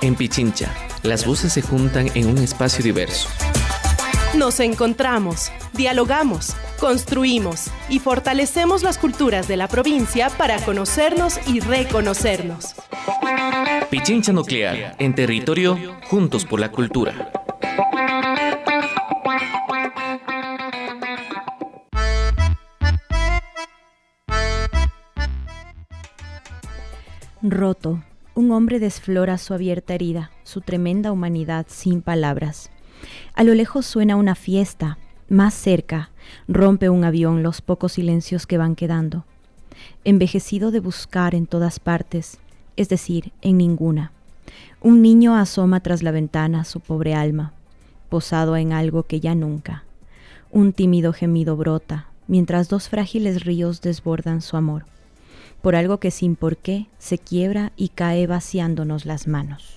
En Pichincha, las voces se juntan en un espacio diverso. Nos encontramos, dialogamos, construimos y fortalecemos las culturas de la provincia para conocernos y reconocernos. Pichincha Nuclear, en territorio, juntos por la cultura. Roto, un hombre desflora su abierta herida, su tremenda humanidad sin palabras. A lo lejos suena una fiesta, más cerca rompe un avión los pocos silencios que van quedando. Envejecido de buscar en todas partes, es decir, en ninguna. Un niño asoma tras la ventana su pobre alma, posado en algo que ya nunca. Un tímido gemido brota, mientras dos frágiles ríos desbordan su amor, por algo que sin por qué se quiebra y cae vaciándonos las manos.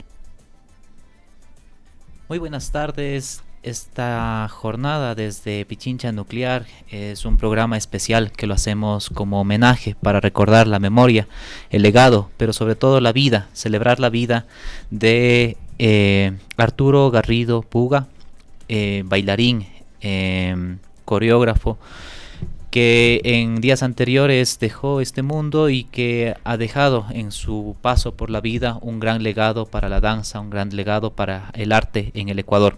Muy buenas tardes. Esta jornada desde Pichincha Nuclear es un programa especial que lo hacemos como homenaje para recordar la memoria, el legado, pero sobre todo la vida, celebrar la vida de Arturo Garrido Puga, bailarín, coreógrafo, que en días anteriores dejó este mundo y que ha dejado en su paso por la vida un gran legado para la danza, un gran legado para el arte en el Ecuador.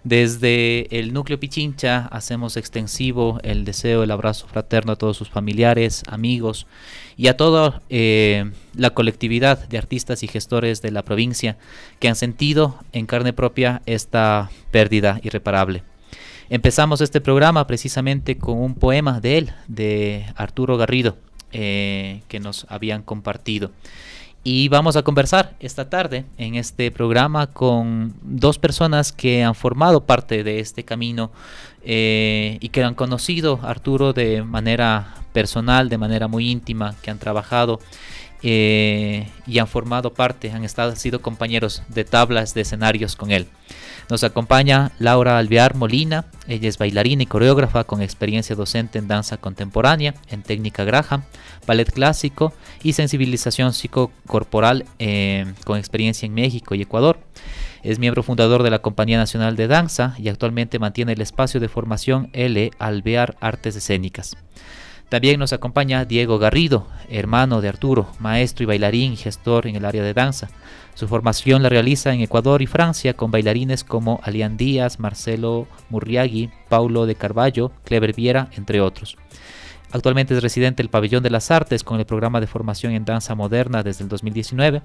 Desde el núcleo Pichincha hacemos extensivo el deseo, el abrazo fraterno a todos sus familiares, amigos y a toda la colectividad de artistas y gestores de la provincia que han sentido en carne propia esta pérdida irreparable. Empezamos este programa precisamente con un poema de él, de Arturo Garrido, que nos habían compartido. Y vamos a conversar esta tarde en este programa con dos personas que han formado parte de este camino y que han conocido a Arturo de manera personal, de manera muy íntima, que han trabajado y han formado parte, han sido compañeros de tablas, de escenarios con él. Nos acompaña Laura Alvear Molina. Ella es bailarina y coreógrafa con experiencia docente en danza contemporánea, en técnica Graham, ballet clásico y sensibilización psicocorporal con experiencia en México y Ecuador. Es miembro fundador de la Compañía Nacional de Danza y actualmente mantiene el espacio de formación L. Alvear Artes Escénicas. También nos acompaña Diego Garrido, hermano de Arturo, maestro y bailarín y gestor en el área de danza. Su formación la realiza en Ecuador y Francia con bailarines como Alian Díaz, Marcelo Murriagui, Paulo de Carballo, Clever Viera, entre otros. Actualmente es residente del Pabellón de las Artes con el programa de formación en danza moderna desde el 2019.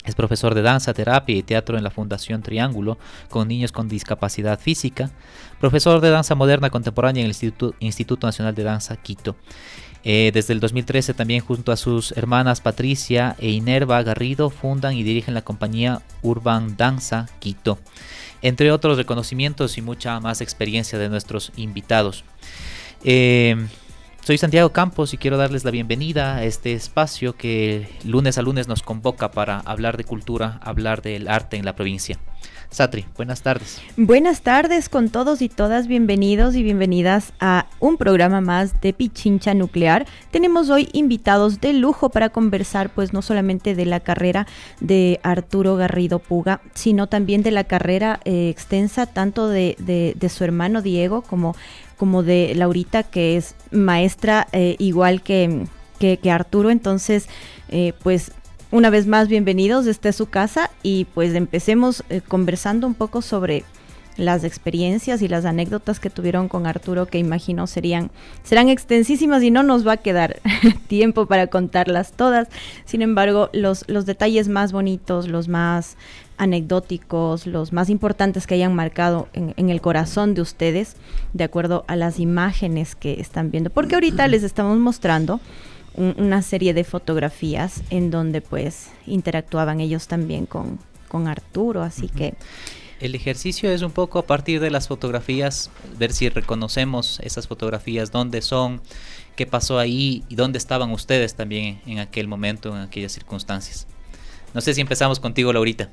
Es profesor de danza, terapia y teatro en la Fundación Triángulo con niños con discapacidad física. Profesor de danza moderna contemporánea en el Instituto Nacional de Danza, Quito. Desde el 2013 también junto a sus hermanas Patricia e Inerva Garrido fundan y dirigen la compañía Urban Danza Quito. Entre otros reconocimientos y mucha más experiencia de nuestros invitados. Soy Santiago Campos y quiero darles la bienvenida a este espacio que lunes a lunes nos convoca para hablar de cultura, hablar del arte en la provincia. Satri, buenas tardes. Buenas tardes con todos y todas, bienvenidos y bienvenidas a un programa más de Pichincha Nuclear. Tenemos hoy invitados de lujo para conversar pues no solamente de la carrera de Arturo Garrido Puga, sino también de la carrera extensa tanto de su hermano Diego como de Laurita, que es maestra igual que Arturo. Entonces, pues una vez más, bienvenidos, esta es su casa y pues empecemos conversando un poco sobre las experiencias y las anécdotas que tuvieron con Arturo, que imagino serán extensísimas y no nos va a quedar tiempo para contarlas todas. Sin embargo, los detalles más bonitos, los más anecdóticos, los más importantes que hayan marcado en el corazón de ustedes, de acuerdo a las imágenes que están viendo, porque ahorita les estamos mostrando una serie de fotografías en donde pues interactuaban ellos también con Arturo, así que el ejercicio es un poco a partir de las fotografías, ver si reconocemos esas fotografías, dónde son, qué pasó ahí y dónde estaban ustedes también en aquel momento, en aquellas circunstancias. No sé si empezamos contigo, Laurita.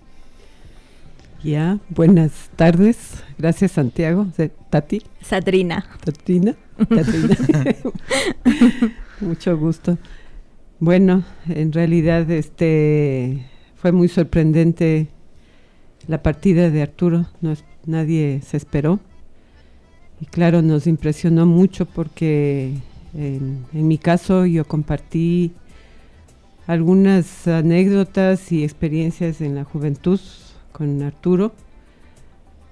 Ya, buenas tardes. Gracias, Santiago. Tati. Satrina. Tatrina. Mucho gusto. Bueno, en realidad fue muy sorprendente la partida de Arturo, nadie se esperó. Y claro, nos impresionó mucho porque en mi caso yo compartí algunas anécdotas y experiencias en la juventud con Arturo,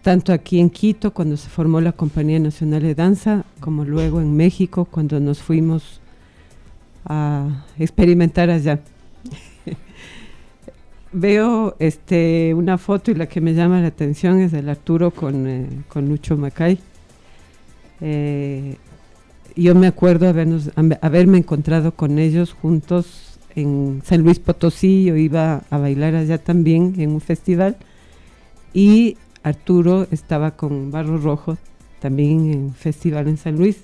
tanto aquí en Quito cuando se formó la Compañía Nacional de Danza, como luego en México cuando nos fuimos a experimentar allá. Veo una foto y la que me llama la atención es del Arturo con Lucho Macay. Yo me acuerdo haberme encontrado con ellos juntos en San Luis Potosí. Yo iba a bailar allá también en un festival y Arturo estaba con Barro Rojo también en un festival en San Luis,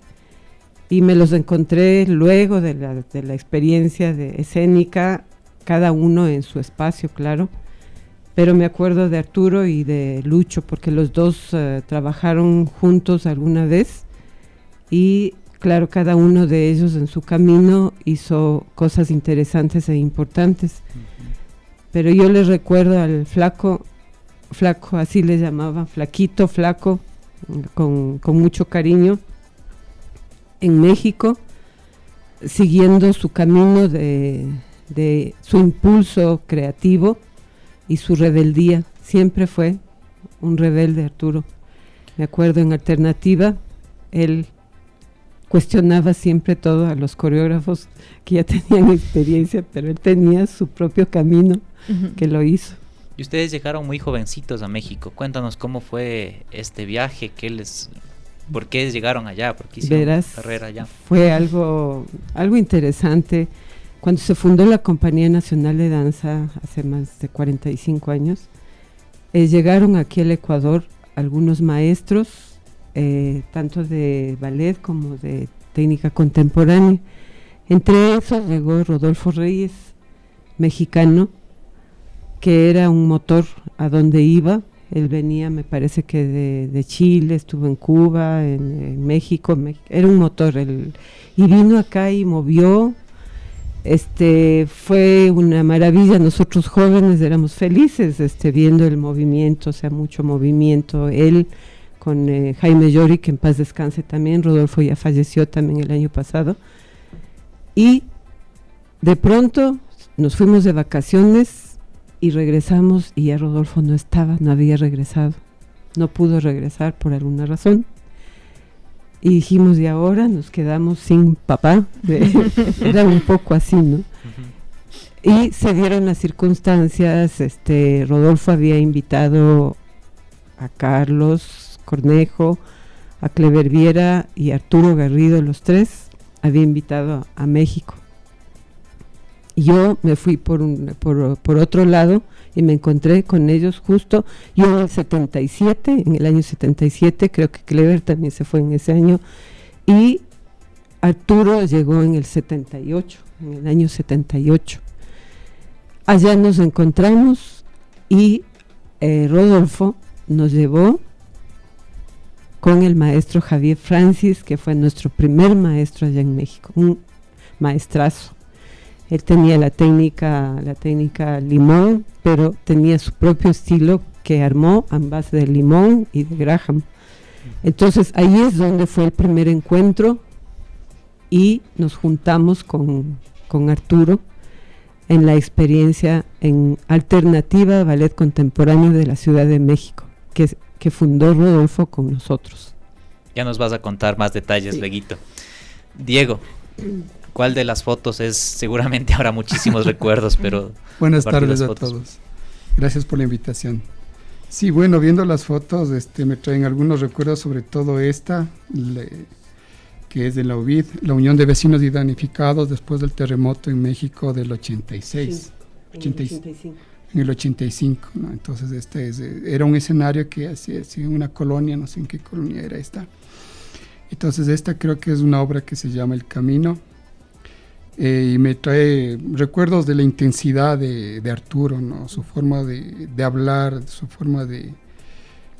y me los encontré luego de la experiencia escénica, cada uno en su espacio, claro, pero me acuerdo de Arturo y de Lucho porque los dos trabajaron juntos alguna vez, y claro, cada uno de ellos en su camino hizo cosas interesantes e importantes. Pero yo les recuerdo al flaco, así le llamaban, flaquito, flaco, con mucho cariño, en México, siguiendo su camino de su impulso creativo y su rebeldía. Siempre fue un rebelde Arturo. Me acuerdo en Alternativa, él cuestionaba siempre todo a los coreógrafos que ya tenían experiencia, pero él tenía su propio camino que lo hizo. Y ustedes llegaron muy jovencitos a México. Cuéntanos cómo fue este viaje, por qué llegaron allá, por qué hicieron carrera allá. Fue algo interesante. Cuando se fundó la Compañía Nacional de Danza hace más de 45 años, llegaron aquí al Ecuador algunos maestros, tanto de ballet como de técnica contemporánea. Entre esos llegó Rodolfo Reyes, mexicano, que era un motor a donde iba. Él venía, me parece que de Chile, estuvo en Cuba, en México, era un motor, y vino acá y movió. Fue una maravilla. Nosotros jóvenes éramos felices viendo el movimiento, o sea, mucho movimiento. Él con Jaime Llori, que en paz descanse también. Rodolfo ya falleció también el año pasado. Y de pronto nos fuimos de vacaciones y regresamos, y ya Rodolfo no había regresado, no pudo regresar por alguna razón, y dijimos, y ahora nos quedamos sin papá. Era un poco así, ¿no? Y se dieron las circunstancias. Rodolfo había invitado a Carlos Cornejo, a Clever Viera y Arturo Garrido, los tres había invitado a México. Yo me fui por otro lado y me encontré con ellos justo, yo en el año 77, creo que Clever también se fue en ese año, y Arturo llegó en el año 78. Allá nos encontramos y Rodolfo nos llevó con el maestro Javier Francis, que fue nuestro primer maestro allá en México, un maestrazo. Él tenía la técnica limón, pero tenía su propio estilo que armó en base de limón y de Graham. Entonces ahí es donde fue el primer encuentro, y nos juntamos con Arturo en la experiencia en Alternativa Ballet Contemporáneo de la Ciudad de México, que fundó Rodolfo con nosotros. Ya nos vas a contar más detalles, sí. Lueguito. Diego, ¿cuál de las fotos es? Seguramente habrá muchísimos recuerdos, pero... Buenas tardes a todos. Gracias por la invitación. Sí, bueno, viendo las fotos me traen algunos recuerdos, sobre todo esta, que es de la UVID, la Unión de Vecinos de Damnificados, después del terremoto en México del 86. Sí, en el 85, ¿no? Entonces era un escenario que hacía una colonia, no sé en qué colonia era esta. Entonces esta creo que es una obra que se llama El Camino, y me trae recuerdos de la intensidad de Arturo, ¿no? Su forma de hablar, su forma de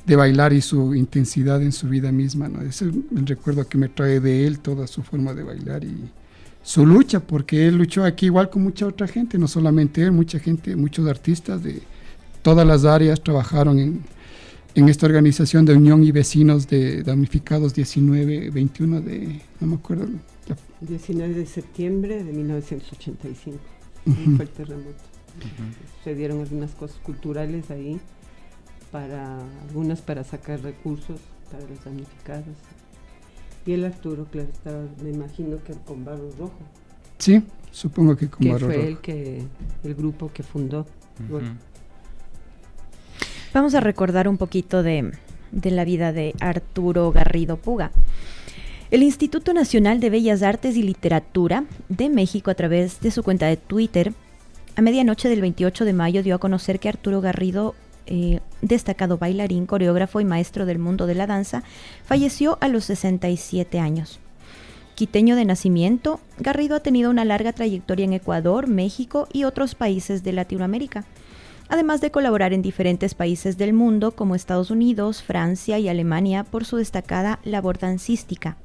bailar y su intensidad en su vida misma, ¿no? Es el recuerdo que me trae de él, toda su forma de bailar y su lucha, porque él luchó aquí igual con mucha otra gente, no solamente él, mucha gente, muchos artistas de todas las áreas trabajaron en esta organización de Unión y Vecinos de Damnificados 19-21 de, no me acuerdo. 19 de septiembre de 1985, fue el terremoto. Se dieron algunas cosas culturales ahí, algunas para sacar recursos para los damnificados. Y el Arturo, claro, estaba, me imagino que con Barro Rojo. Sí, supongo que con Barro Rojo. Que fue el grupo que fundó. Bueno. Vamos a recordar un poquito de la vida de Arturo Garrido Puga. El Instituto Nacional de Bellas Artes y Literatura de México, a través de su cuenta de Twitter, a medianoche del 28 de mayo dio a conocer que Arturo Garrido, destacado bailarín, coreógrafo y maestro del mundo de la danza, falleció a los 67 años. Quiteño de nacimiento, Garrido ha tenido una larga trayectoria en Ecuador, México y otros países de Latinoamérica, además de colaborar en diferentes países del mundo como Estados Unidos, Francia y Alemania por su destacada labor dancística.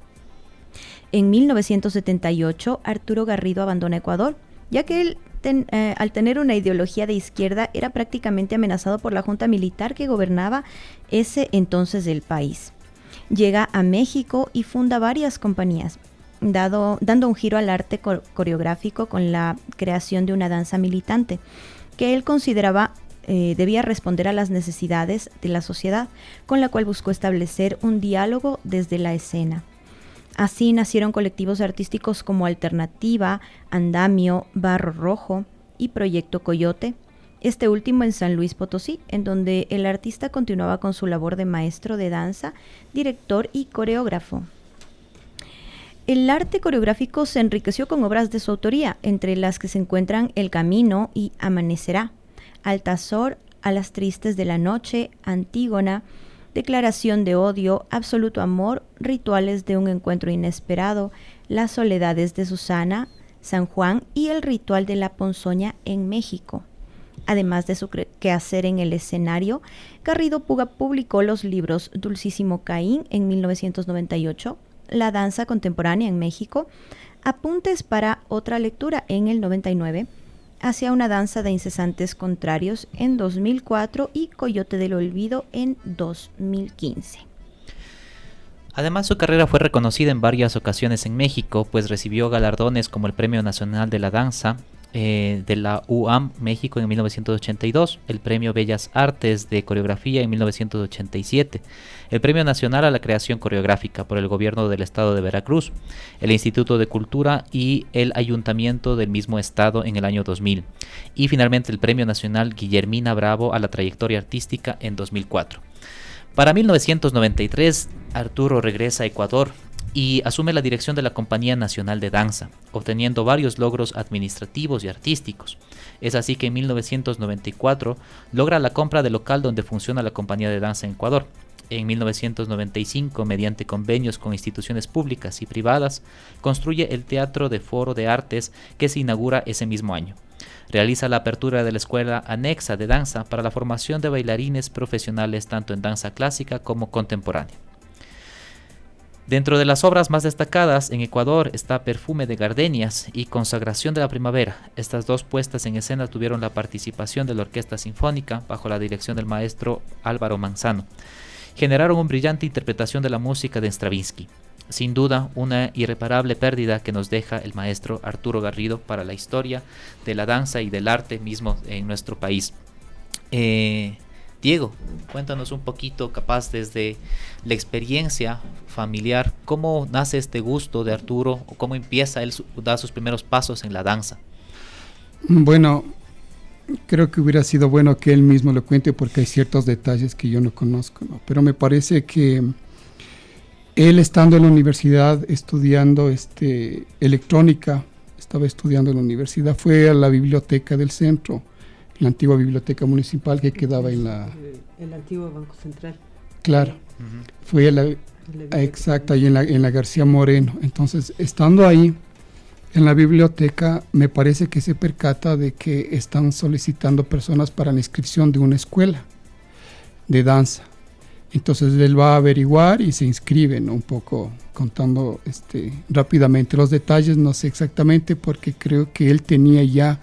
En 1978, Arturo Garrido abandona Ecuador, ya que él, al tener una ideología de izquierda, era prácticamente amenazado por la junta militar que gobernaba ese entonces el país. Llega a México y funda varias compañías, dando un giro al arte coreográfico con la creación de una danza militante, que él consideraba debía responder a las necesidades de la sociedad, con la cual buscó establecer un diálogo desde la escena. Así nacieron colectivos artísticos como Alternativa, Andamio, Barro Rojo y Proyecto Coyote, este último en San Luis Potosí, en donde el artista continuaba con su labor de maestro de danza, director y coreógrafo. El arte coreográfico se enriqueció con obras de su autoría, entre las que se encuentran El Camino y Amanecerá, Altazor, A las Tristes de la Noche, Antígona, Declaración de Odio, Absoluto Amor, Rituales de un Encuentro Inesperado, Las Soledades de Susana, San Juan y El Ritual de la Ponzoña en México. Además de su quehacer en el escenario, Garrido Puga publicó los libros Dulcísimo Caín en 1998, La Danza Contemporánea en México, Apuntes para otra lectura en el 99, Hacia una danza de incesantes contrarios en 2004 y Coyote del Olvido en 2015. Además, su carrera fue reconocida en varias ocasiones en México, pues recibió galardones como el Premio Nacional de la Danza de la UAM México en 1982, el Premio Bellas Artes de Coreografía en 1987, el Premio Nacional a la Creación Coreográfica por el Gobierno del Estado de Veracruz, el Instituto de Cultura y el Ayuntamiento del mismo estado en el año 2000, y finalmente el Premio Nacional Guillermina Bravo a la Trayectoria Artística en 2004. Para 1993, Arturo regresa a Ecuador y asume la dirección de la Compañía Nacional de Danza, obteniendo varios logros administrativos y artísticos. Es así que en 1994 logra la compra del local donde funciona la Compañía de Danza en Ecuador. En 1995, mediante convenios con instituciones públicas y privadas, construye el Teatro de Foro de Artes que se inaugura ese mismo año. Realiza la apertura de la Escuela Anexa de Danza para la formación de bailarines profesionales tanto en danza clásica como contemporánea. Dentro de las obras más destacadas en Ecuador está Perfume de Gardenias y Consagración de la Primavera. Estas dos puestas en escena tuvieron la participación de la Orquesta Sinfónica bajo la dirección del maestro Álvaro Manzano. Generaron una brillante interpretación de la música de Stravinsky. Sin duda, una irreparable pérdida que nos deja el maestro Arturo Garrido para la historia de la danza y del arte mismo en nuestro país. Diego, cuéntanos un poquito, capaz desde la experiencia familiar, cómo nace este gusto de Arturo o cómo empieza él da sus primeros pasos en la danza. Bueno, creo que hubiera sido bueno que él mismo lo cuente porque hay ciertos detalles que yo no conozco, ¿no? Pero me parece que él, estando en la universidad estudiando electrónica, estaba estudiando en la universidad, fue a la biblioteca del centro, la antigua biblioteca municipal que quedaba en la... El antiguo Banco Central. Claro, fue a la... Exacto, ahí en la García Moreno. Entonces, estando ahí en la biblioteca, me parece que se percata de que están solicitando personas para la inscripción de una escuela de danza. Entonces él va a averiguar y se inscribe, ¿no? Un poco contando rápidamente los detalles, no sé exactamente, porque creo que él tenía ya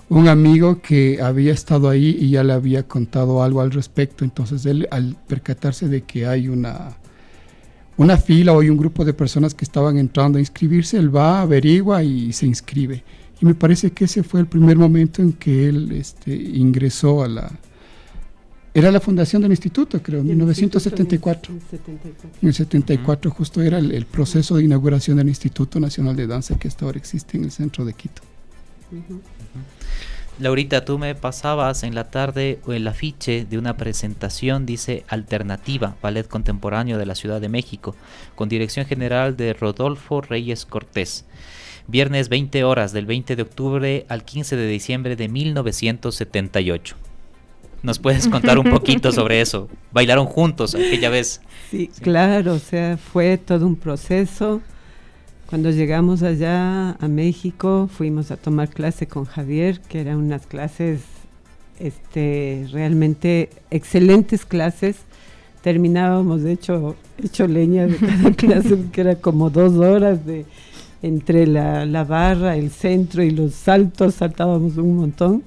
un amigo que había estado ahí y ya le había contado algo al respecto. Entonces él, al percatarse de que hay una fila o hay un grupo de personas que estaban entrando a inscribirse, él va, averigua y se inscribe. Y me parece que ese fue el primer momento en que él ingresó era la fundación del instituto, creo, en 1974. En el 74 justo era el proceso de inauguración del Instituto Nacional de Danza que hasta ahora existe en el centro de Quito. Laurita, tú me pasabas en la tarde el afiche de una presentación, dice Alternativa, Ballet Contemporáneo de la Ciudad de México, con dirección general de Rodolfo Reyes Cortés. Viernes 20 horas, del 20 de octubre al 15 de diciembre de 1978. ¿Nos puedes contar un poquito sobre eso? ¿Bailaron juntos aquella vez? Sí, claro, o sea, fue todo un proceso. Cuando llegamos allá a México, fuimos a tomar clase con Javier, que eran unas clases realmente excelentes clases. Terminábamos, de hecho leña de cada clase, porque era como 2 horas entre la barra, el centro y los saltos, saltábamos un montón.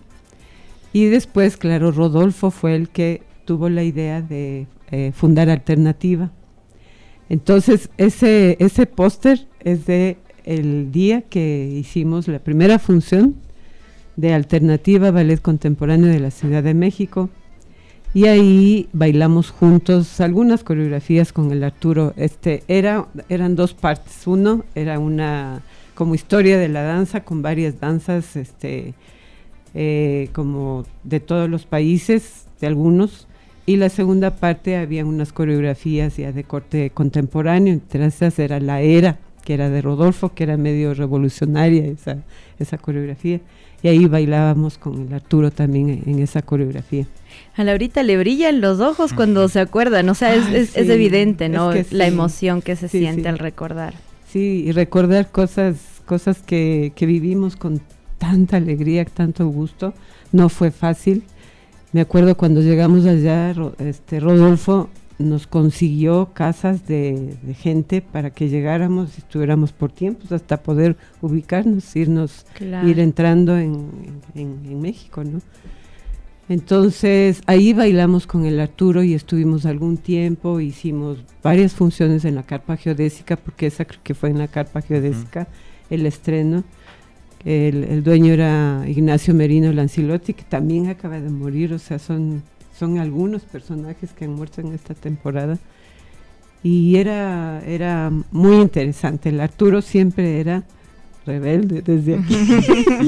Y después, claro, Rodolfo fue el que tuvo la idea de fundar Alternativa. Entonces, ese póster es de el día que hicimos la primera función de Alternativa Ballet Contemporáneo de la Ciudad de México. Y ahí bailamos juntos algunas coreografías con el Arturo. Eran 2 partes. Uno era una como historia de la danza con varias danzas como de todos los países, de algunos, y la segunda parte había unas coreografías ya de corte contemporáneo. Entre esas era la Era, que era de Rodolfo, que era medio revolucionaria esa coreografía, y ahí bailábamos con el Arturo también en esa coreografía. A Laurita le brillan los ojos cuando se acuerdan, o sea, es evidente, ¿no? Es que la sí, emoción que se siente sí. al recordar. Sí, y recordar cosas que vivimos con tanta alegría, tanto gusto. No fue fácil. Me acuerdo cuando llegamos allá, Rodolfo nos consiguió casas de gente para que llegáramos y estuviéramos por tiempos hasta poder ubicarnos, ir entrando en México, ¿no? Entonces ahí bailamos con el Arturo y estuvimos algún tiempo, hicimos varias funciones en la carpa geodésica, porque esa creo que fue en la carpa geodésica el estreno. El dueño era Ignacio Merino Lancilotti, que también acaba de morir. O sea, son algunos personajes que han muerto en esta temporada, y era muy interesante. El Arturo siempre era rebelde desde aquí.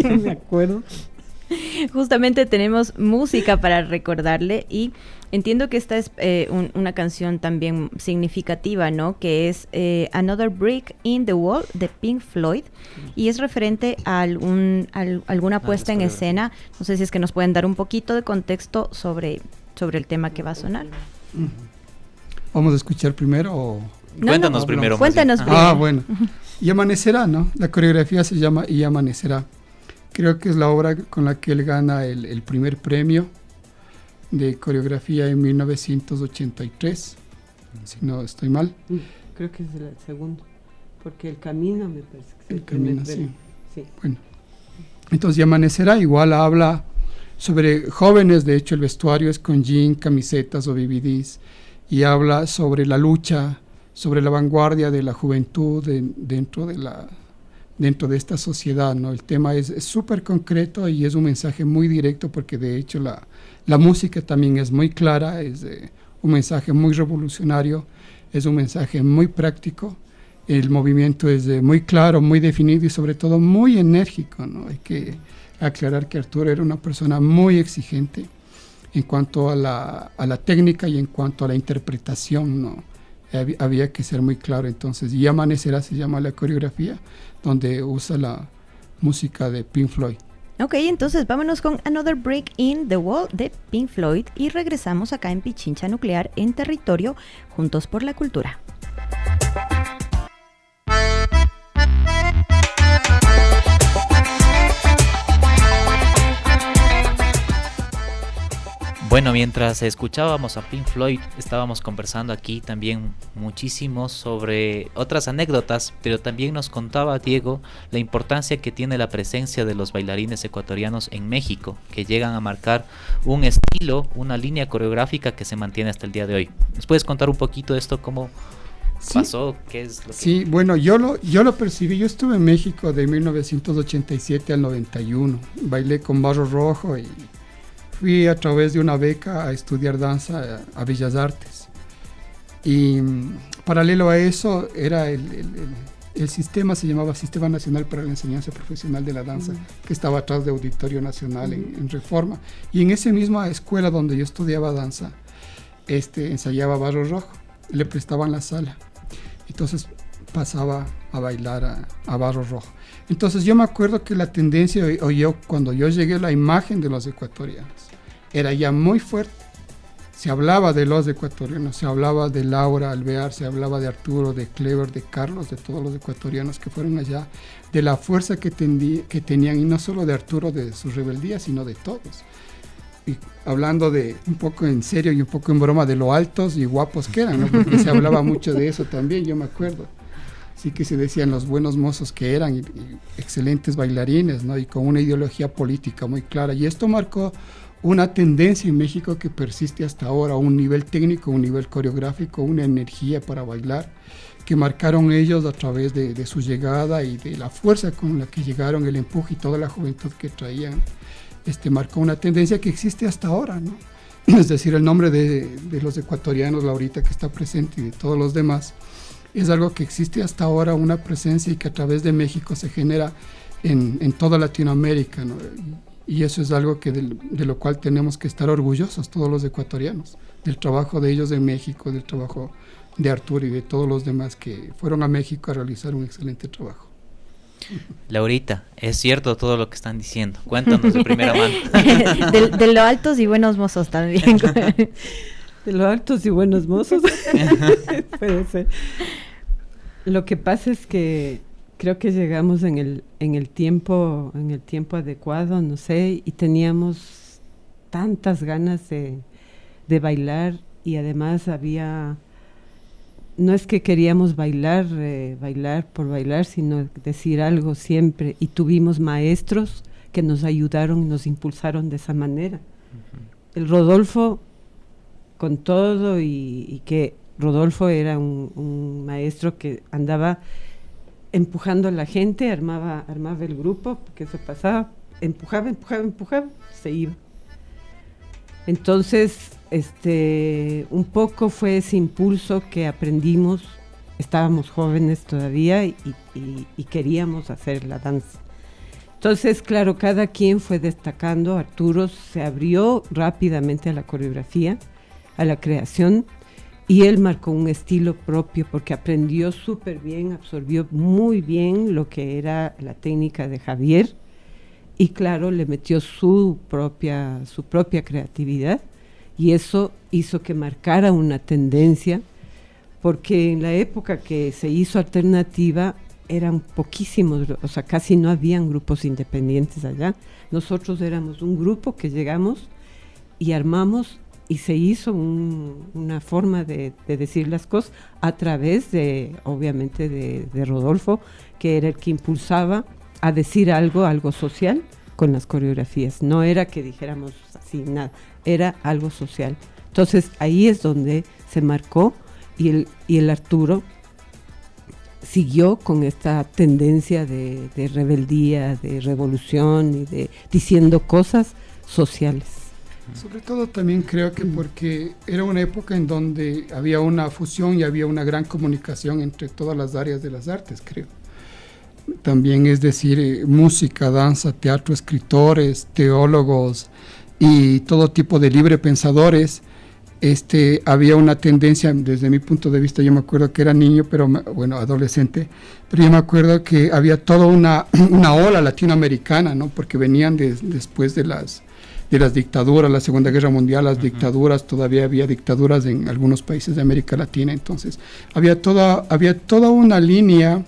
Yo me acuerdo. Justamente tenemos música para recordarle, y entiendo que esta es una canción también significativa, ¿no? Que es Another Brick in the Wall de Pink Floyd, y es referente a alguna puesta en escena. No sé si es que nos pueden dar un poquito de contexto sobre el tema que va a sonar. ¿Vamos a escuchar primero o...? Cuéntanos primero. Cuéntanos primero. Ah, bueno. Y Amanecerá, ¿no? La coreografía se llama Y Amanecerá. Creo que es la obra con la que él gana el primer premio de coreografía en 1983, si no estoy mal. Creo que es el segundo, porque El Camino me parece que es El Camino, sí. Sí. Bueno, entonces Y Amanecerá igual habla sobre jóvenes. De hecho el vestuario es con jean, camisetas o BBDs, y habla sobre la lucha, sobre la vanguardia de la juventud dentro de esta sociedad, ¿no? El tema es súper concreto y es un mensaje muy directo, porque de hecho la música también es muy clara, es un mensaje muy revolucionario, es un mensaje muy práctico. El movimiento es muy claro, muy definido y sobre todo muy enérgico, ¿no? Hay que aclarar que Arturo era una persona muy exigente en cuanto a la técnica y en cuanto a la interpretación, ¿no? Había que ser muy claro. Entonces, Y Amanecerá se llama la coreografía, donde usa la música de Pink Floyd. Ok, entonces vámonos con Another Brick in the Wall de Pink Floyd y regresamos acá en Pichincha Nuclear, en territorio Juntos por la Cultura. Bueno, mientras escuchábamos a Pink Floyd, estábamos conversando aquí también muchísimo sobre otras anécdotas, pero también nos contaba Diego la importancia que tiene la presencia de los bailarines ecuatorianos en México, que llegan a marcar un estilo, una línea coreográfica que se mantiene hasta el día de hoy. ¿Nos puedes contar un poquito de esto, cómo pasó? ¿Qué es lo que... Sí, bueno, yo lo percibí. Yo estuve en México de 1987 al 91, bailé con Barro Rojo y fui a través de una beca a estudiar danza a Bellas Artes. Y paralelo a eso era el sistema, se llamaba Sistema Nacional para la Enseñanza Profesional de la Danza, que estaba atrás de Auditorio Nacional en Reforma. Y en esa misma escuela donde yo estudiaba danza, ensayaba Barro Rojo, le prestaban la sala. Entonces pasaba a bailar a Barro Rojo. Entonces yo me acuerdo que la tendencia, cuando yo llegué, la imagen de los ecuatorianos era ya muy fuerte. Se hablaba de los ecuatorianos, se hablaba de Laura Alvear, se hablaba de Arturo, de Clever, de Carlos, de todos los ecuatorianos que fueron allá, de la fuerza que tenían, y no solo de Arturo, de su rebeldía, sino de todos. Y hablando de un poco en serio y un poco en broma, de lo altos y guapos que eran, ¿no? Porque se hablaba mucho de eso también, yo me acuerdo. Sí, que se decían los buenos mozos que eran, y excelentes bailarines, ¿no? Y con una ideología política muy clara. Y esto marcó una tendencia en México que persiste hasta ahora, un nivel técnico, un nivel coreográfico, una energía para bailar, que marcaron ellos a través de su llegada y de la fuerza con la que llegaron, el empuje y toda la juventud que traían. Marcó una tendencia que existe hasta ahora, ¿no? Es decir, el nombre de los ecuatorianos, Laurita, que está presente, y de todos los demás, es algo que existe hasta ahora, una presencia, y que a través de México se genera en toda Latinoamérica, ¿no? Y eso es algo que de lo cual tenemos que estar orgullosos todos los ecuatorianos, del trabajo de ellos en México, del trabajo de Arturo y de todos los demás que fueron a México a realizar un excelente trabajo. Laurita, es cierto todo lo que están diciendo, cuéntanos de primera mano. de lo altos y buenos mozos también. De los altos y buenos mozos. Puede ser. Lo que pasa es que creo que llegamos en el tiempo adecuado, no sé, y teníamos tantas ganas de bailar, y además no es que queríamos bailar por bailar, sino decir algo siempre, y tuvimos maestros que nos ayudaron y nos impulsaron de esa manera. El Rodolfo, con todo, y que Rodolfo era un maestro que andaba empujando a la gente, armaba el grupo, porque eso pasaba, empujaba, se iba. Entonces, un poco fue ese impulso que aprendimos, estábamos jóvenes todavía y queríamos hacer la danza. Entonces, claro, cada quien fue destacando. Arturo se abrió rápidamente a la coreografía, a la creación, y él marcó un estilo propio porque aprendió súper bien, absorbió muy bien lo que era la técnica de Javier, y claro, le metió su propia creatividad, y eso hizo que marcara una tendencia, porque en la época que se hizo alternativa eran poquísimos, o sea, casi no habían grupos independientes allá. Nosotros éramos un grupo que llegamos y armamos, y se hizo una forma de decir las cosas a través obviamente de Rodolfo, que era el que impulsaba a decir algo social con las coreografías. No era que dijéramos así, nada, era algo social. Entonces ahí es donde se marcó, y el Arturo siguió con esta tendencia de rebeldía, de revolución, y de diciendo cosas sociales. Sobre todo también creo que porque era una época en donde había una fusión y había una gran comunicación entre todas las áreas de las artes, creo. También, es decir, música, danza, teatro, escritores, teólogos y todo tipo de libre pensadores. Había una tendencia, desde mi punto de vista, yo me acuerdo que era niño, pero bueno, adolescente, pero yo me acuerdo que había toda una ola latinoamericana, ¿no? Porque venían después de las dictaduras, la Segunda Guerra Mundial, las dictaduras, todavía había dictaduras en algunos países de América Latina. Entonces había toda una línea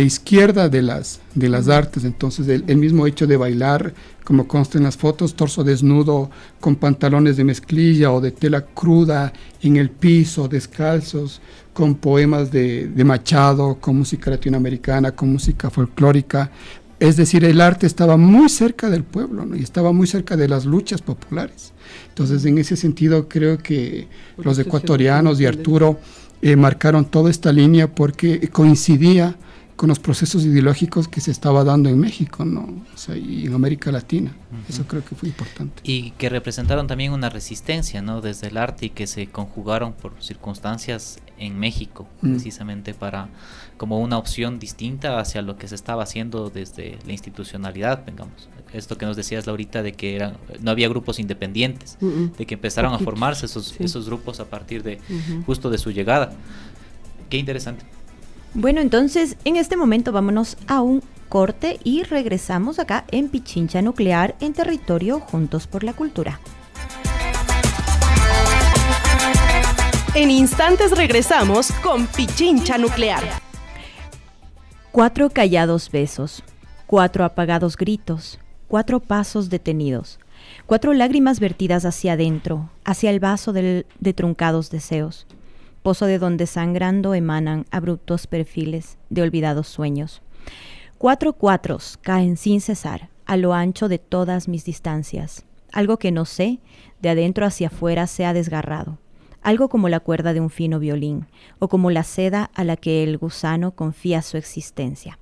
izquierda de las artes. Entonces el mismo hecho de bailar, como consta en las fotos, torso desnudo, con pantalones de mezclilla o de tela cruda en el piso, descalzos, con poemas de Machado, con música latinoamericana, con música folclórica. Es decir, el arte estaba muy cerca del pueblo, ¿no? Y estaba muy cerca de las luchas populares. Entonces, en ese sentido, creo que los ecuatorianos y Arturo marcaron toda esta línea porque coincidía con los procesos ideológicos que se estaba dando en México, ¿no? O sea, y en América Latina. Eso creo que fue importante. Y que representaron también una resistencia, ¿no? Desde el arte, y que se conjugaron por circunstancias en México, precisamente para como una opción distinta hacia lo que se estaba haciendo desde la institucionalidad, digamos. Esto que nos decías, Laurita, de que no había grupos independientes, de que empezaron a formarse esos grupos a partir de justo de su llegada. Qué interesante. Bueno, entonces en este momento vámonos a un corte y regresamos acá en Pichincha Nuclear, en territorio Juntos por la Cultura. En instantes regresamos con Pichincha Nuclear. 4 callados besos, 4 apagados gritos, 4 pasos detenidos, 4 lágrimas vertidas hacia adentro, hacia el vaso de truncados deseos, pozo de donde sangrando emanan abruptos perfiles de olvidados sueños. 4 cuatros caen sin cesar a lo ancho de todas mis distancias. Algo que no sé, de adentro hacia afuera se ha desgarrado. Algo como la cuerda de un fino violín, o como la seda a la que el gusano confía su existencia.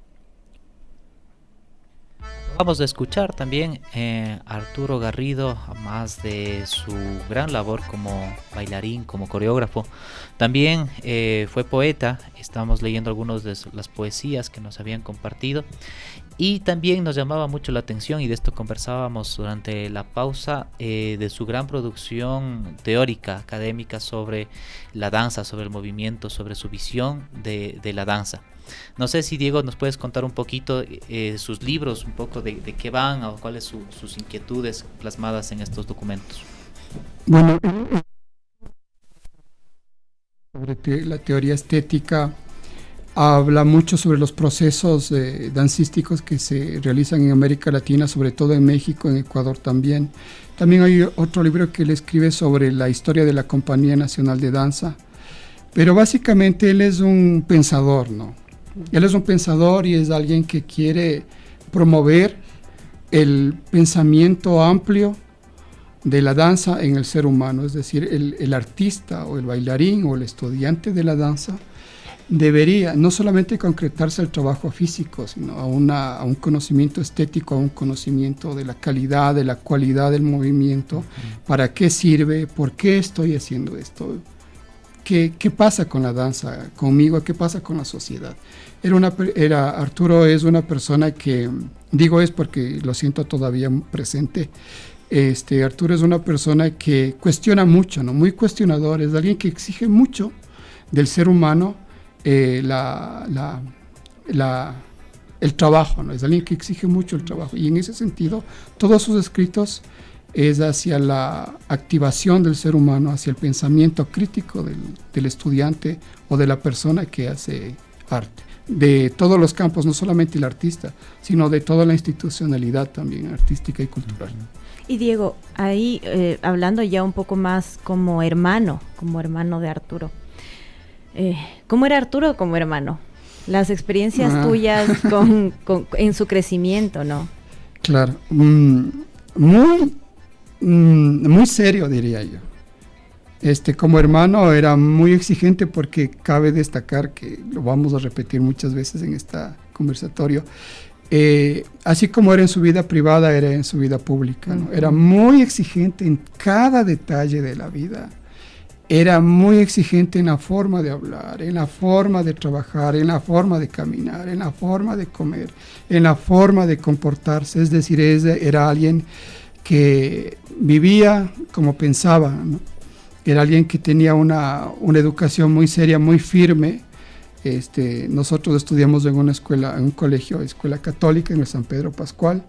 Vamos a escuchar también Arturo Garrido, más de su gran labor como bailarín, como coreógrafo. También fue poeta, estamos leyendo algunas de las poesías que nos habían compartido. Y también nos llamaba mucho la atención, y de esto conversábamos durante la pausa, de su gran producción teórica, académica sobre la danza, sobre el movimiento, sobre su visión de la danza. No sé si, Diego, nos puedes contar un poquito sus libros, un poco de qué van o cuáles sus inquietudes plasmadas en estos documentos. Bueno, sobre la teoría estética habla mucho sobre los procesos dancísticos que se realizan en América Latina, sobre todo en México, en Ecuador también. También hay otro libro que él escribe sobre la historia de la Compañía Nacional de Danza, pero básicamente él es un pensador, ¿no? Él es un pensador y es alguien que quiere promover el pensamiento amplio de la danza en el ser humano, es decir, el artista o el bailarín o el estudiante de la danza debería no solamente concretarse al trabajo físico, sino a un conocimiento estético, a un conocimiento de la calidad, de la cualidad del movimiento, para qué sirve, por qué estoy haciendo esto, qué pasa con la danza conmigo, qué pasa con la sociedad. Arturo es una persona que, digo es porque lo siento todavía presente, Arturo es una persona que cuestiona mucho, ¿no? Muy cuestionador, es alguien que exige mucho del ser humano, el trabajo, ¿no? Es alguien que exige mucho el trabajo, y en ese sentido todos sus escritos es hacia la activación del ser humano, hacia el pensamiento crítico del estudiante o de la persona que hace arte, de todos los campos, no solamente el artista, sino de toda la institucionalidad también artística y cultural. Y Diego, ahí hablando ya un poco más como hermano de Arturo, ¿cómo era Arturo como hermano? Las experiencias tuyas en su crecimiento, ¿no? Claro, muy serio, diría yo. Como hermano era muy exigente, porque cabe destacar que lo vamos a repetir muchas veces en este conversatorio. Así como era en su vida privada, era en su vida pública, ¿no? Era muy exigente en cada detalle de la vida. Era muy exigente en la forma de hablar, en la forma de trabajar, en la forma de caminar, en la forma de comer, en la forma de comportarse. Es decir, era alguien que vivía como pensaba, ¿no? Era alguien que tenía una educación muy seria, muy firme. Nosotros estudiamos en una escuela, en un colegio, escuela católica, en el San Pedro Pascual.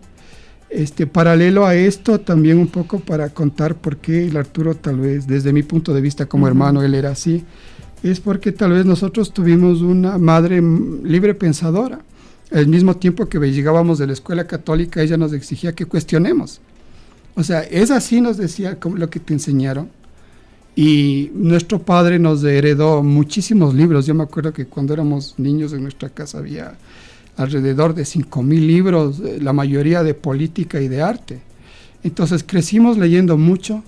Paralelo a esto, también un poco para contar por qué el Arturo, tal vez desde mi punto de vista como hermano, él era así, es porque tal vez nosotros tuvimos una madre libre pensadora. al mismo tiempo que llegábamos de la escuela católica, ella nos exigía que cuestionemos. O sea, es así, nos decía, como lo que te enseñaron. Y nuestro padre nos heredó muchísimos libros. Yo me acuerdo que cuando éramos niños en nuestra casa había alrededor de 5,000 libros, la mayoría de política y de arte. Entonces crecimos leyendo mucho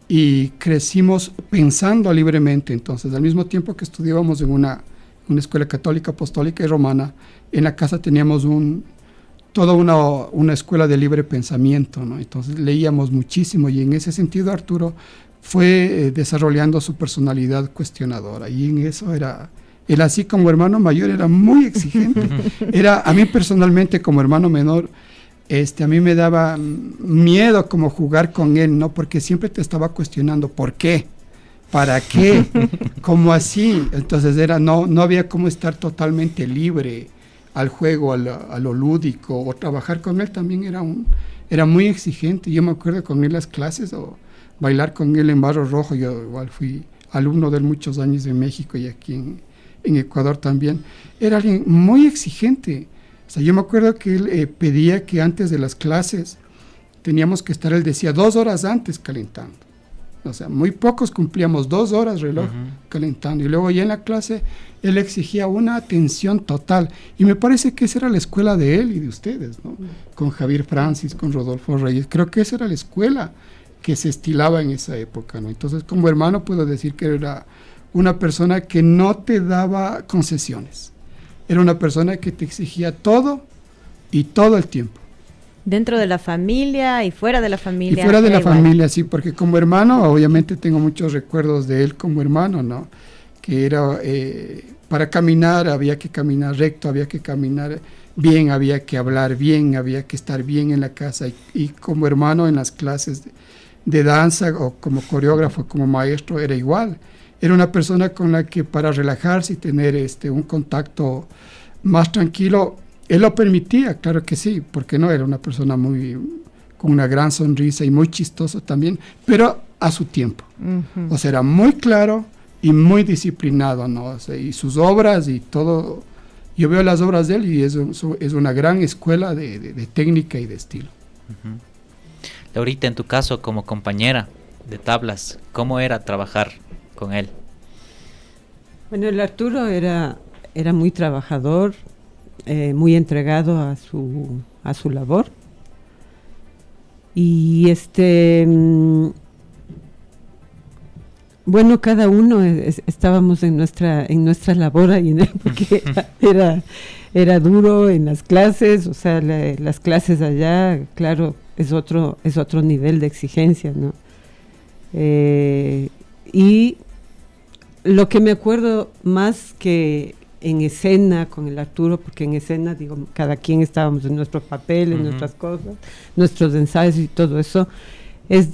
y crecimos pensando libremente. Entonces, al mismo tiempo que estudiábamos en una escuela católica, apostólica y romana, en la casa teníamos toda una escuela de libre pensamiento, ¿no? Entonces leíamos muchísimo y en ese sentido Arturo fue desarrollando su personalidad cuestionadora, y en eso él así como hermano mayor era muy exigente. A mí personalmente como hermano menor, a mí me daba miedo como jugar con él, ¿no? Porque siempre te estaba cuestionando, ¿por qué? ¿Para qué? ¿Cómo así? Entonces no había como estar totalmente libre al juego, a lo lúdico, o trabajar con él también era muy exigente. Yo me acuerdo con él las clases o bailar con él en Barro Rojo. Yo igual fui alumno de él muchos años en México y aquí en Ecuador también. Era alguien muy exigente. O sea, yo me acuerdo que él pedía que antes de las clases teníamos que estar, él decía, 2 horas antes calentando. O sea, muy pocos cumplíamos 2 horas reloj calentando. Y luego ya en la clase él exigía una atención total. Y me parece que esa era la escuela de él y de ustedes, ¿no? Con Javier Francis, con Rodolfo Reyes. Creo que esa era la escuela que se estilaba en esa época, ¿no? Entonces, como hermano puedo decir que era una persona que no te daba concesiones. Era una persona que te exigía todo y todo el tiempo. Dentro de la familia y fuera de la familia. Y fuera de la familia, sí, porque como hermano, obviamente tengo muchos recuerdos de él como hermano, ¿no? Que era, para caminar había que caminar recto, había que caminar bien, había que hablar bien, había que estar bien en la casa. Y como hermano en las clases de danza o como coreógrafo, como maestro, era igual. Era una persona con la que para relajarse y tener un contacto más tranquilo, él lo permitía, claro que sí, porque no era una persona con una gran sonrisa y muy chistoso también, pero a su tiempo. Uh-huh. O sea, era muy claro y muy disciplinado, ¿no? O sea, y sus obras y todo, yo veo las obras de él y es una gran escuela de técnica y de estilo. Uh-huh. Laurita, en tu caso como compañera de tablas, ¿cómo era trabajar con él? Bueno, el Arturo era muy trabajador, muy entregado a su labor. Y bueno, cada uno estábamos en nuestra labor ahí, ¿no? Porque era duro en las clases, o sea, las clases allá, claro, es otro nivel de exigencia, ¿no? Y lo que me acuerdo más que en escena con el Arturo, porque en escena, digo, cada quien estábamos en nuestros papeles, nuestras cosas, nuestros ensayos y todo eso, es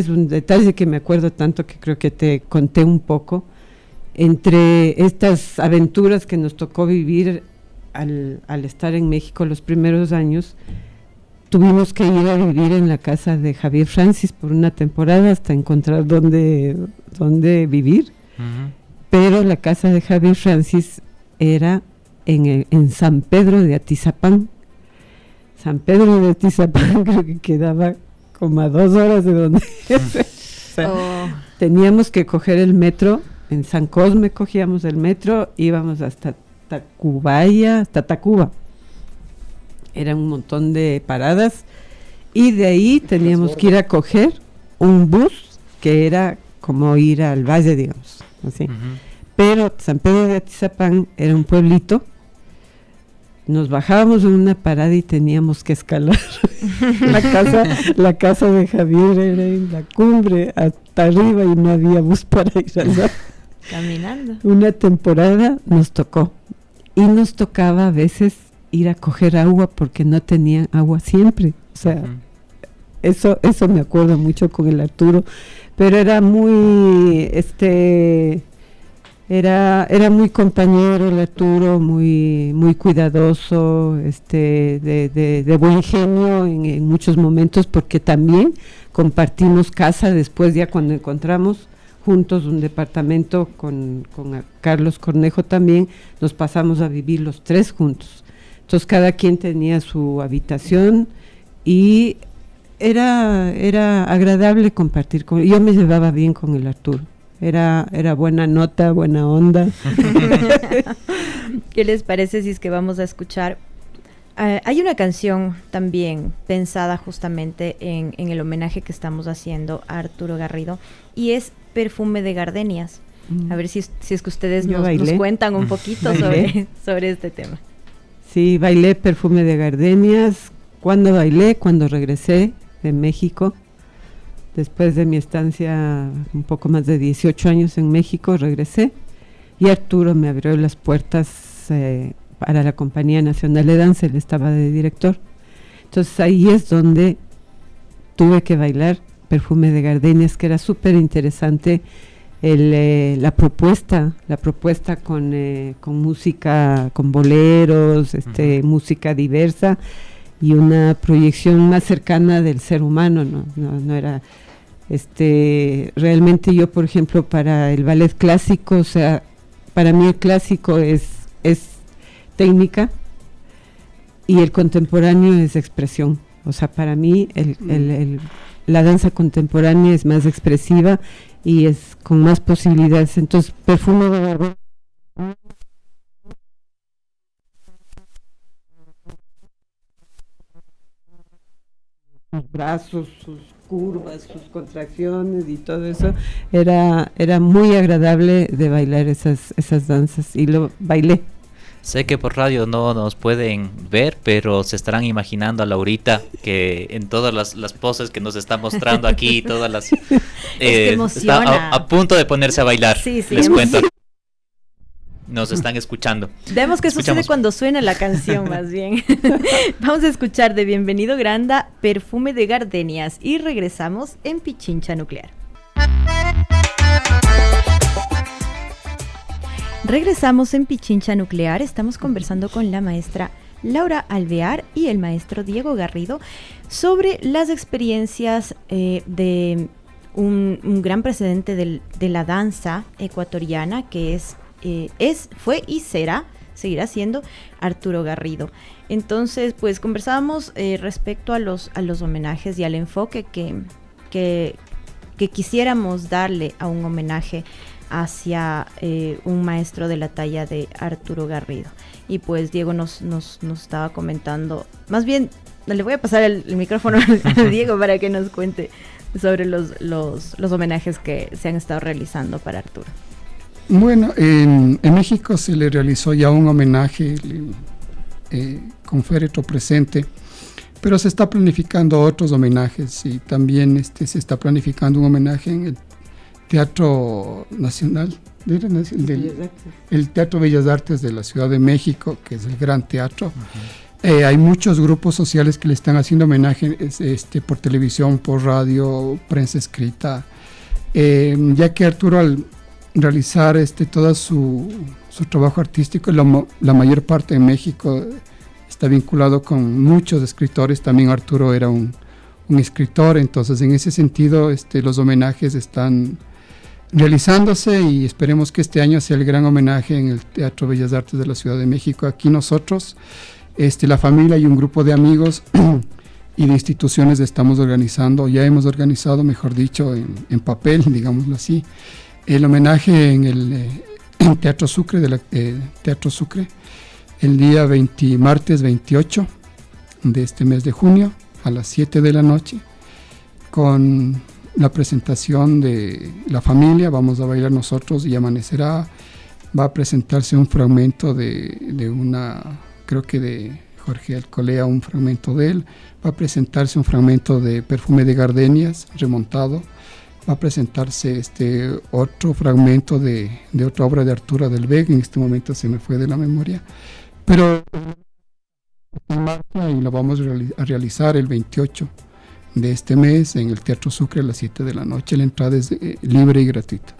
un detalle que me acuerdo tanto que creo que te conté un poco, entre estas aventuras que nos tocó vivir al estar en México los primeros años. Tuvimos que ir a vivir en la casa de Javier Francis por una temporada hasta encontrar dónde vivir. Uh-huh. Pero la casa de Javier Francis era en San Pedro de Atizapán. San Pedro de Atizapán creo que quedaba como a 2 horas de donde o sea, teníamos que coger el metro. En San Cosme cogíamos el metro, íbamos hasta Tacubaya, hasta Tacuba. Era un montón de paradas y de ahí teníamos que ir a coger un bus que era como ir al valle, digamos, así. Uh-huh. Pero San Pedro de Atizapán era un pueblito, nos bajábamos en una parada y teníamos que escalar. la casa de Javier era en la cumbre, hasta arriba, y no había bus para ir allá. Caminando. Una temporada nos tocó y nos tocaba a veces ir a coger agua porque no tenían agua siempre. O sea, eso me acuerdo mucho con el Arturo, pero era muy era muy compañero el Arturo, muy cuidadoso, de buen genio en muchos momentos, porque también compartimos casa después, ya cuando encontramos juntos un departamento con Carlos Cornejo también, nos pasamos a vivir los 3 juntos. Entonces cada quien tenía su habitación y era agradable compartir con. Yo me llevaba bien con el Arturo. Era buena nota, buena onda. ¿Qué les parece si es que vamos a escuchar? Hay una canción también pensada justamente en el homenaje que estamos haciendo a Arturo Garrido y es Perfume de Gardenias. A ver si es que ustedes nos cuentan un poquito sobre este tema. Sí, bailé Perfume de Gardenias. ¿Cuándo bailé? Cuando regresé de México. Después de mi estancia, un poco más de 18 años en México, regresé. Y Arturo me abrió las puertas para la Compañía Nacional de Danza. Él estaba de director. Entonces ahí es donde tuve que bailar Perfume de Gardenias, que era súper interesante. La propuesta con música, con boleros, música diversa y una proyección más cercana del ser humano, no era realmente. Yo, por ejemplo, para el ballet clásico, o sea, para mí el clásico es técnica y el contemporáneo es expresión. O sea, para mí la danza contemporánea es más expresiva y es con más posibilidades. Entonces, Perfume de Gardenias, sus brazos, sus curvas, sus contracciones y todo eso, era muy agradable de bailar esas danzas, y lo bailé. Sé que por radio no nos pueden ver, pero se estarán imaginando a Laurita que en todas las poses que nos está mostrando aquí, todas las está a punto de ponerse a bailar. Sí, les cuento. Nos están escuchando. Vemos que sucede cuando suena la canción, más bien. Vamos a escuchar de Bienvenido Granda, Perfume de Gardenias, y regresamos en Pichincha Nuclear. Regresamos en Pichincha Nuclear. Estamos conversando con la maestra Laura Alvear y el maestro Diego Garrido sobre las experiencias de un gran precedente de la danza ecuatoriana, que fue y seguirá siendo Arturo Garrido. Entonces, pues conversábamos respecto a los homenajes y al enfoque que quisiéramos darle a un homenaje hacia un maestro de la talla de Arturo Garrido. Y pues Diego nos estaba comentando, más bien le voy a pasar el micrófono a Diego para que nos cuente sobre los homenajes que se han estado realizando para Arturo. Bueno, en México se le realizó ya un homenaje con féretro presente, pero se está planificando otros homenajes, y también se está planificando un homenaje en el Teatro Nacional, el Teatro Bellas Artes de la Ciudad de México, que es el gran teatro. Hay muchos grupos sociales que le están haciendo homenaje por televisión, por radio, prensa escrita, ya que Arturo, al realizar todo su trabajo artístico, la mayor parte de México está vinculado con muchos escritores. También Arturo era un escritor, entonces en ese sentido los homenajes están realizándose, y esperemos que este año sea el gran homenaje en el Teatro Bellas Artes de la Ciudad de México. Aquí nosotros, la familia y un grupo de amigos y de instituciones ya hemos organizado, mejor dicho, en papel, digámoslo así, el homenaje en el Teatro Sucre, el día martes 28 de este mes de junio, a las 7 de la noche, con la presentación de la familia. Vamos a bailar nosotros y amanecerá. Va a presentarse un fragmento de Jorge Alcolea, un fragmento de él. Va a presentarse un fragmento de Perfume de Gardenias, remontado. Va a presentarse otro fragmento de otra obra de Arturo del Vega. En este momento se me fue de la memoria, pero en marcha, y lo vamos a realizar el 28 de este mes en el Teatro Sucre a las 7 de la noche. La entrada es libre y gratuita.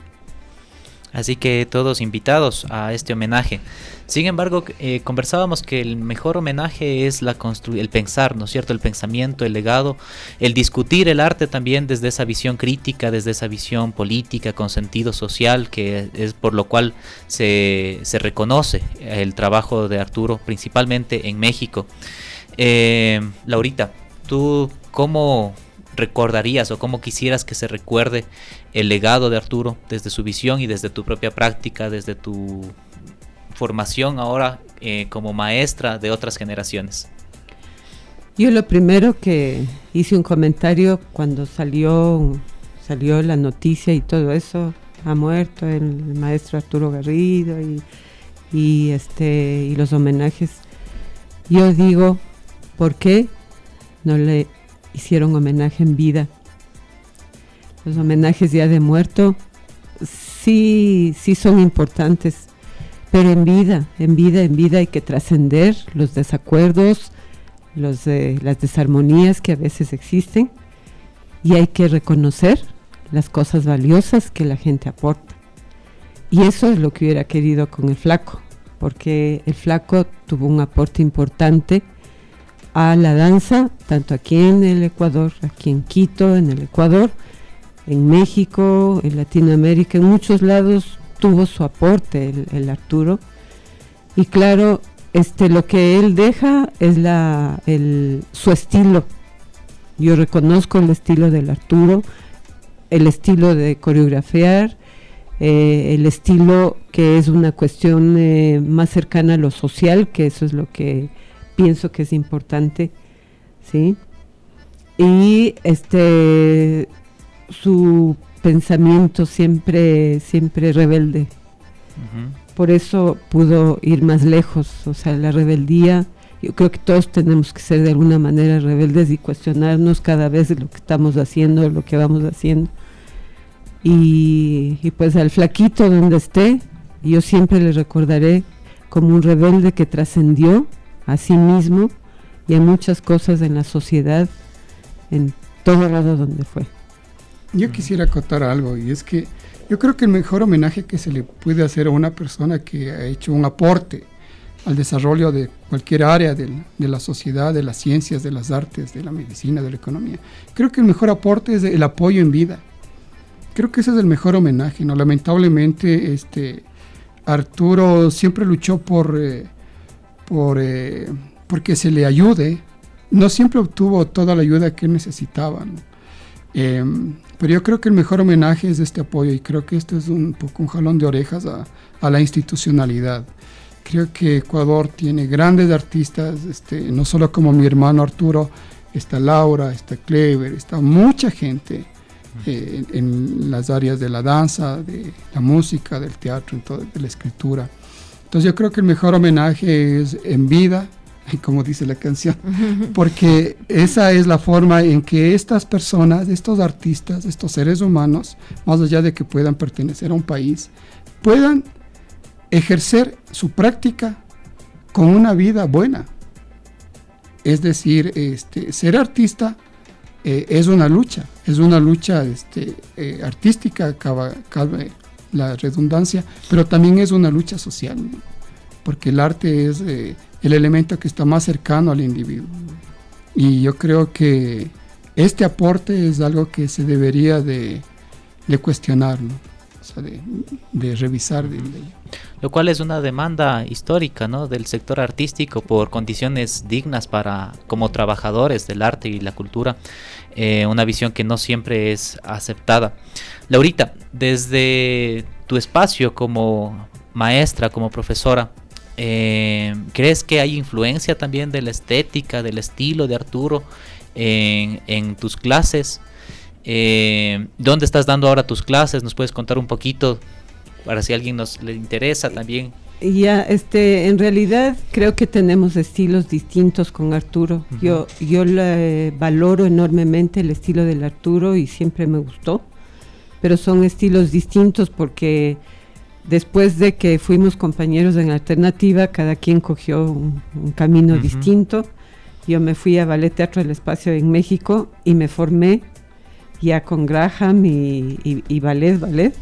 Así que todos invitados a este homenaje. Sin embargo, conversábamos que el mejor homenaje es el pensar, ¿no es cierto? El pensamiento, el legado, el discutir el arte también desde esa visión crítica, desde esa visión política, con sentido social, que es por lo cual se reconoce el trabajo de Arturo, principalmente en México. Laurita, ¿tú cómo recordarías o cómo quisieras que se recuerde el legado de Arturo desde su visión y desde tu propia práctica, desde tu formación ahora como maestra de otras generaciones? Yo lo primero que hice un comentario cuando salió la noticia y todo eso, ha muerto el maestro Arturo Garrido y los homenajes. Yo digo, ¿por qué no le hicieron homenaje en vida? Los homenajes ya de muerto sí son importantes, pero en vida hay que trascender los desacuerdos, las desarmonías que a veces existen, y hay que reconocer las cosas valiosas que la gente aporta. Y eso es lo que hubiera querido con el Flaco, porque el Flaco tuvo un aporte importante a la danza, tanto aquí en el Ecuador, aquí en Quito, en el Ecuador, en México, en Latinoamérica, en muchos lados tuvo su aporte el Arturo. Y claro, lo que él deja es su estilo. Yo reconozco el estilo del Arturo, el estilo de coreografiar, el estilo que es una cuestión más cercana a lo social, que eso es lo que pienso que es importante, ¿sí? Y su pensamiento siempre rebelde. Uh-huh. Por eso pudo ir más lejos, o sea, la rebeldía. Yo creo que todos tenemos que ser de alguna manera rebeldes y cuestionarnos cada vez lo que estamos haciendo, lo que vamos haciendo. Y pues al Flaquito donde esté, yo siempre le recordaré como un rebelde que trascendió a sí mismo y a muchas cosas en la sociedad, en todo lado donde fue. Yo quisiera acotar algo, y es que yo creo que el mejor homenaje que se le puede hacer a una persona que ha hecho un aporte al desarrollo de cualquier área de la sociedad, de las ciencias, de las artes, de la medicina, de la economía, creo que el mejor aporte es el apoyo en vida. Creo que ese es el mejor homenaje, ¿no? Lamentablemente, Arturo siempre luchó porque se le ayude. No siempre obtuvo toda la ayuda que necesitaba, ¿no? Pero yo creo que el mejor homenaje es este apoyo, y creo que esto es un poco un jalón de orejas a la institucionalidad. Creo que Ecuador tiene grandes artistas, no solo como mi hermano Arturo, está Laura, está Clever, está mucha gente en las áreas de la danza, de la música, del teatro, de la escritura. Entonces yo creo que el mejor homenaje es en vida, como dice la canción, porque esa es la forma en que estas personas, estos artistas, estos seres humanos, más allá de que puedan pertenecer a un país, puedan ejercer su práctica con una vida buena. Es decir, ser artista es una lucha artística, cabe la redundancia, pero también es una lucha social, ¿no? Porque el arte es el elemento que está más cercano al individuo. Y yo creo que este aporte es algo que se debería de cuestionar, ¿no? O sea, de revisar. Lo cual es una demanda histórica, ¿no?, del sector artístico por condiciones dignas como trabajadores del arte y la cultura, una visión que no siempre es aceptada. Laurita, desde tu espacio como maestra, como profesora, ¿crees que hay influencia también de la estética, del estilo de Arturo en tus clases? ¿Dónde estás dando ahora tus clases? ¿Nos puedes contar un poquito para si a alguien le interesa también? Ya, en realidad creo que tenemos estilos distintos con Arturo. Uh-huh. Yo valoro enormemente el estilo del Arturo y siempre me gustó, pero son estilos distintos porque después de que fuimos compañeros en Alternativa, cada quien cogió un camino uh-huh. distinto. Yo me fui a Ballet Teatro del Espacio en México y me formé ya con Graham y ballet,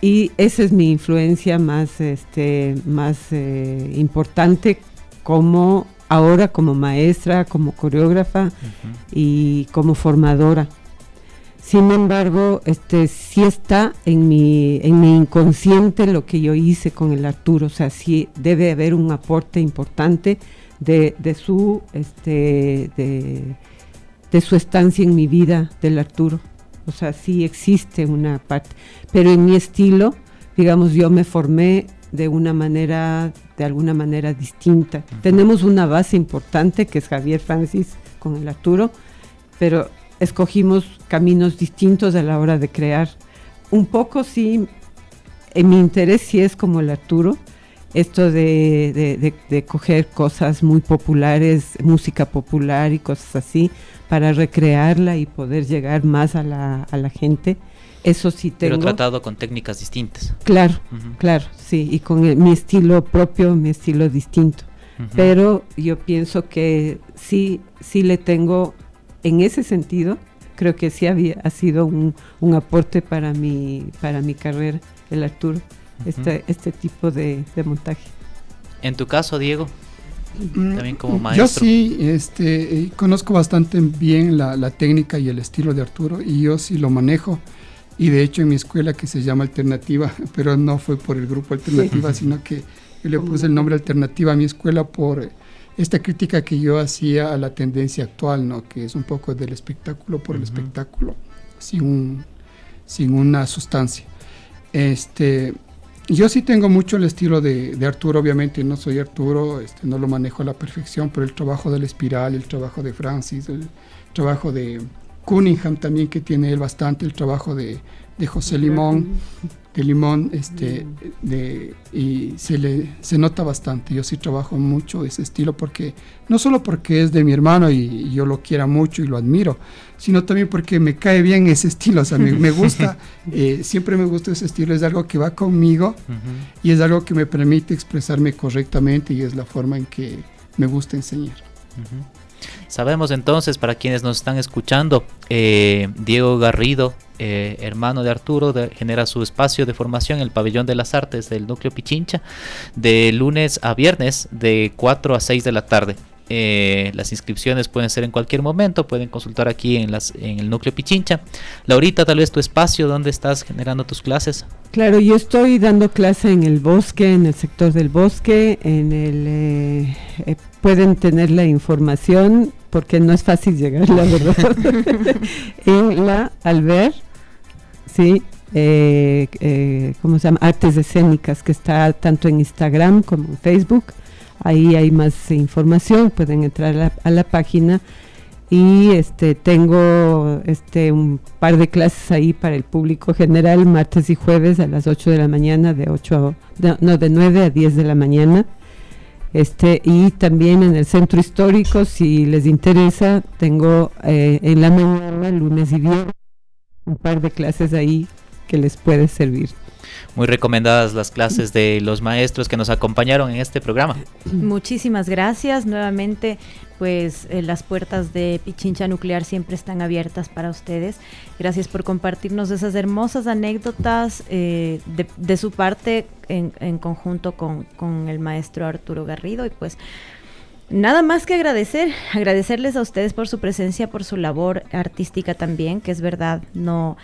y esa es mi influencia más importante ahora como maestra, como coreógrafa y como formadora. Sin embargo, sí está en mi inconsciente lo que yo hice con el Arturo. O sea, sí debe haber un aporte importante de su estancia en mi vida del Arturo. O sea, sí existe una parte. Pero en mi estilo, digamos, yo me formé de alguna manera distinta. Tenemos una base importante que es Javier Francis con el Arturo, pero escogimos caminos distintos a la hora de crear. Un poco sí, en mi interés sí es como el Arturo, esto de coger cosas muy populares, música popular y cosas así, para recrearla y poder llegar más a la gente. Eso sí tengo. Pero tratado con técnicas distintas. Claro, claro, sí, y con mi estilo propio, mi estilo distinto. Pero yo pienso que sí le tengo, en ese sentido, creo que sí ha sido un aporte para mi carrera, el Arturo, este tipo de montaje. En tu caso, Diego, también como maestro. Yo sí conozco bastante bien la técnica y el estilo de Arturo, y yo sí lo manejo. Y de hecho en mi escuela, que se llama Alternativa, pero no fue por el grupo Alternativa, sino que yo le puse el nombre Alternativa a mi escuela por esta crítica que yo hacía a la tendencia actual, ¿no? Que es un poco del espectáculo por el espectáculo, sin una sustancia. Yo sí tengo mucho el estilo de Arturo. Obviamente no soy Arturo, no lo manejo a la perfección, pero el trabajo del Espiral, el trabajo de Francis, el trabajo de Cunningham también, que tiene él bastante, el trabajo de José Limón, y se nota bastante. Yo sí trabajo mucho ese estilo, porque no solo porque es de mi hermano y yo lo quiera mucho y lo admiro, sino también porque me cae bien ese estilo. O sea, me gusta, siempre me gusta ese estilo, es algo que va conmigo y es algo que me permite expresarme correctamente, y es la forma en que me gusta enseñar. Sabemos entonces, para quienes nos están escuchando, Diego Garrido, hermano de Arturo, genera su espacio de formación en el Pabellón de las Artes del Núcleo Pichincha, de lunes a viernes, de 4 a 6 de la tarde. Las inscripciones pueden ser en cualquier momento, pueden consultar aquí en el Núcleo Pichincha. Laurita, tal vez tu espacio, ¿dónde estás generando tus clases? Claro, yo estoy dando clase en el bosque, en el sector del bosque, pueden tener la información, porque no es fácil llegar, la verdad, en la Alver, sí, ¿cómo se llama? Artes Escénicas, que está tanto en Instagram como en Facebook. Ahí hay más información, pueden entrar a la página, y tengo un par de clases ahí para el público general, martes y jueves a las 8 de la mañana, de 9 a 10 de la mañana. Y también en el centro histórico, si les interesa, tengo en la mañana, lunes y viernes, un par de clases ahí que les puede servir. Muy recomendadas las clases de los maestros que nos acompañaron en este programa. Muchísimas gracias. Nuevamente, pues las puertas de Pichincha Nuclear siempre están abiertas para ustedes. Gracias por compartirnos esas hermosas anécdotas de su parte en conjunto con el maestro Arturo Garrido. Y pues nada más que agradecerles a ustedes por su presencia, por su labor artística también, que es verdad, no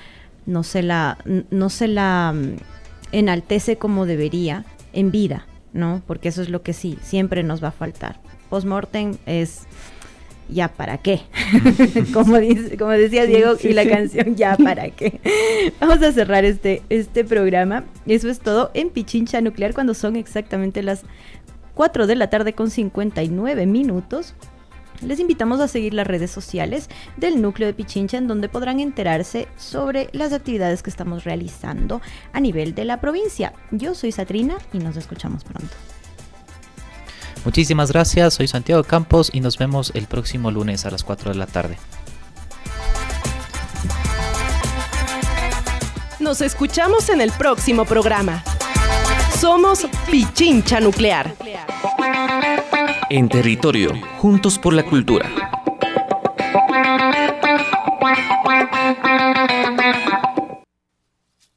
se la enaltece como debería en vida, ¿no? Porque eso es lo que sí, siempre nos va a faltar. Post-mortem es ¿ya para qué? como decía Diego, y la canción ¿ya para qué? Vamos a cerrar este programa. Eso es todo en Pichincha Nuclear, cuando son exactamente las 4 de la tarde con 59 minutos. Les invitamos a seguir las redes sociales del Núcleo de Pichincha, en donde podrán enterarse sobre las actividades que estamos realizando a nivel de la provincia. Yo soy Satrina y nos escuchamos pronto. Muchísimas gracias, soy Santiago Campos y nos vemos el próximo lunes a las 4 de la tarde. Nos escuchamos en el próximo programa. Somos Pichincha Nuclear. En territorio, juntos por la cultura.